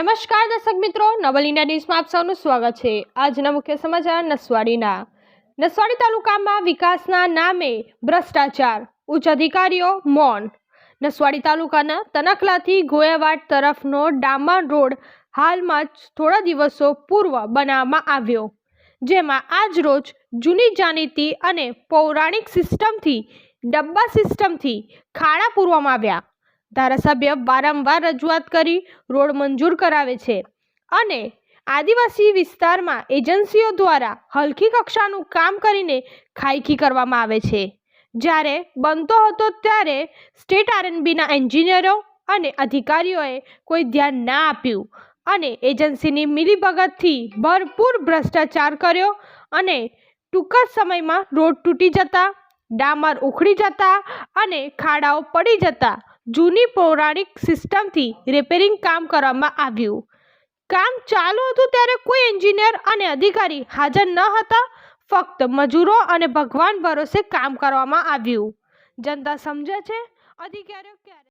નમસ્કાર દર્શક મિત્રો, નવલ ઇન્ડિયા ન્યૂઝમાં આપ સૌનું સ્વાગત છે। આજના મુખ્ય સમાચાર નસવાડી તાલુકામાં વિકાસના નામે ભ્રષ્ટાચાર, ઉચ્ચ અધિકારીઓ મૌન। નસવાડી તાલુકાના તનકલાથી ગોયાવાડ તરફનો ડામર રોડ હાલમાં જ થોડા દિવસો પૂર્વ બનાવવામાં આવ્યો, જેમાં આજ રોજ જૂની જાણીતી અને પૌરાણિક સિસ્ટમથી ડબ્બા સિસ્ટમથી ખાડા પૂરવામાં આવ્યા। ધારાસભ્ય વારંવાર રજૂઆત કરી રોડ મંજૂર કરાવે છે અને આદિવાસી વિસ્તારમાં એજન્સીઓ દ્વારા હલકી કક્ષાનું કામ કરીને ખાયકી કરવામાં આવે છે। જ્યારે બનતો હતો ત્યારે સ્ટેટ આરએનબીના એન્જિનિયરો અને અધિકારીઓએ કોઈ ધ્યાન ના આપ્યું અને એજન્સીની મિલીભગતથી ભરપૂર ભ્રષ્ટાચાર કર્યો અને ટૂંક જ સમયમાં રોડ તૂટી જતા, ડામર ઉખડી જતા અને ખાડાઓ પડી જતા જૂની પૌરાણિક સિસ્ટમથી રિપેરિંગ કામ કરવામાં આવ્યું। કામ ચાલુ હતું ત્યારે કોઈ એન્જિનિયર અને અધિકારી હાજર ન હતા, ફક્ત મજૂરો અને ભગવાન ભરોસે કામ કરવામાં આવ્યું। જનતા સમજે છે, અધિકારીઓ ક્યારે